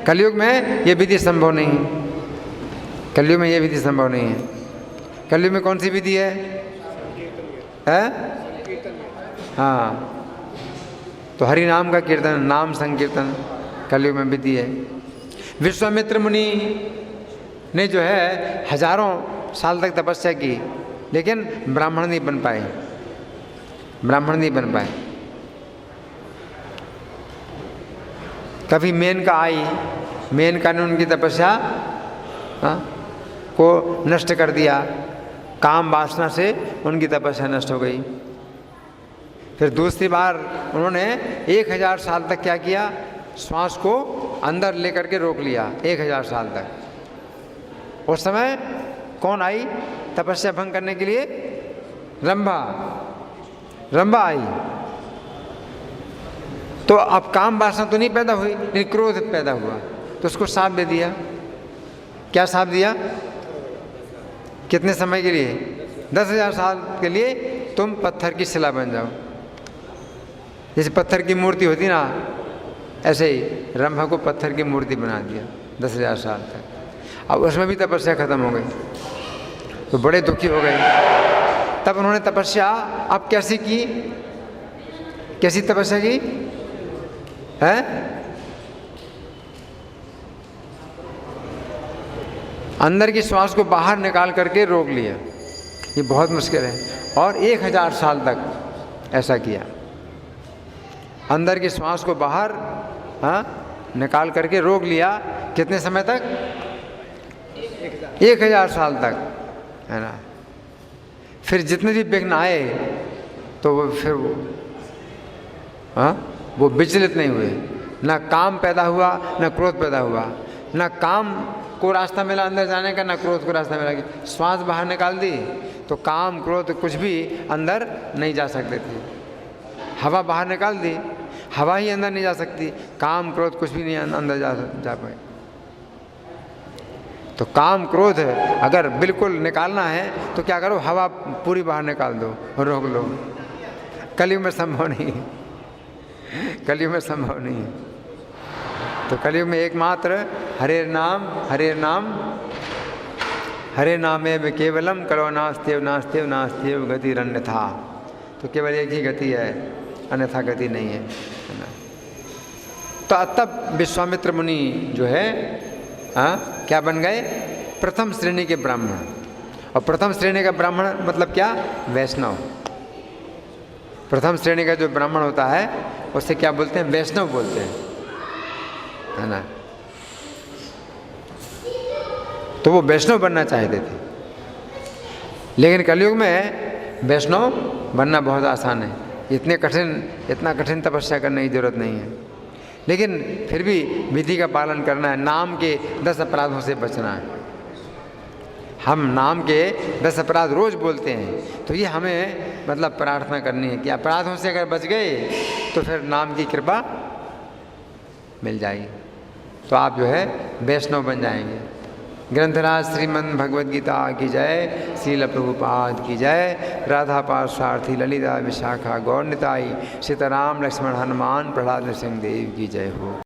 कलयुग में ये विधि संभव नहीं है। कलयुग में ये विधि संभव नहीं है। कलयुग में कौन सी विधि है? हाँ, तो हरि नाम का कीर्तन, नाम संकीर्तन कलयुग में विधि है। विश्वामित्र मुनि ने जो है हजारों साल तक तपस्या की, लेकिन ब्राह्मण नहीं बन पाए, ब्राह्मण नहीं बन पाए। कभी मेनका आई, मेनका ने उनकी तपस्या को नष्ट कर दिया, काम वासना से उनकी तपस्या नष्ट हो गई। फिर दूसरी बार उन्होंने 1000 साल तक क्या किया? श्वास को अंदर लेकर के रोक लिया 1000 साल तक। उस समय कौन आई तपस्या भंग करने के लिए? रंभा, रंभा आई। तो अब काम वासना तो नहीं पैदा हुई, लेकिन क्रोध पैदा हुआ, तो उसको साथ दे दिया। क्या साथ दिया? कितने समय के लिए? 10,000 साल के लिए तुम पत्थर की शिला बन जाओ। जैसे पत्थर की मूर्ति होती ना, ऐसे ही रंभा को पत्थर की मूर्ति बना दिया 10,000 साल तक। अब उसमें भी तपस्या खत्म हो गई, तो बड़े दुखी हो गए। तब उन्होंने तपस्या अब कैसे की? कैसी तपस्या की है? अंदर की श्वास को बाहर निकाल करके रोक लिया। ये बहुत मुश्किल है। और 1000 साल तक ऐसा किया। अंदर की श्वास को बाहर निकाल करके रोक लिया। कितने समय तक? 1000 साल तक, है ना। फिर जितने भी विघ्न आए तो वो फिर वो विचलित नहीं हुए। ना काम पैदा हुआ, ना क्रोध पैदा हुआ। ना काम को रास्ता मिला अंदर जाने का, ना क्रोध को रास्ता मिला। श्वास बाहर निकाल दी तो काम क्रोध कुछ भी अंदर नहीं जा सकते थे। हवा बाहर निकाल दी, हवा ही अंदर नहीं जा सकती। काम क्रोध कुछ भी नहीं अंदर जा पाए। तो काम क्रोध अगर बिल्कुल निकालना है तो क्या करो? हवा पूरी बाहर निकाल दो, रोक लो। कलयुग में संभव नहीं, कलयुग में संभव नहीं। तो कलयुग में एकमात्र हरे नाम, हरे नाम, हरे नामेव केवलम करो नास्त्यव नास्त्यव नास्त्यव गतिरन्यथा। तो केवल एक ही गति है, अन्यथा गति नहीं है ना। तो तब विश्वामित्र मुनि जो है क्या बन गए? प्रथम श्रेणी के ब्राह्मण। और प्रथम श्रेणी का ब्राह्मण मतलब क्या? वैष्णव। प्रथम श्रेणी का जो ब्राह्मण होता है उससे क्या बोलते हैं? वैष्णव बोलते हैं, है ना। तो वो वैष्णव बनना चाहते थे। लेकिन कलयुग में वैष्णव बनना बहुत आसान है। इतना कठिन तपस्या करने की जरूरत नहीं है। लेकिन फिर भी विधि का पालन करना है। नाम के 10 अपराधों से बचना है। हम नाम के 10 अपराध रोज बोलते हैं, तो ये हमें मतलब प्रार्थना करनी है कि अपराधों से अगर बच गए तो फिर नाम की कृपा मिल जाएगी। तो आप जो है वैष्णव बन जाएंगे। ग्रंथराज श्रीमद् भगवद गीता की जय, श्रील प्रभुपाद की जय। राधा पार्थसारथी ललिता विशाखा गौर निताई, सीताराम लक्ष्मण हनुमान प्रहलाद नृसिंह देव की जय हो।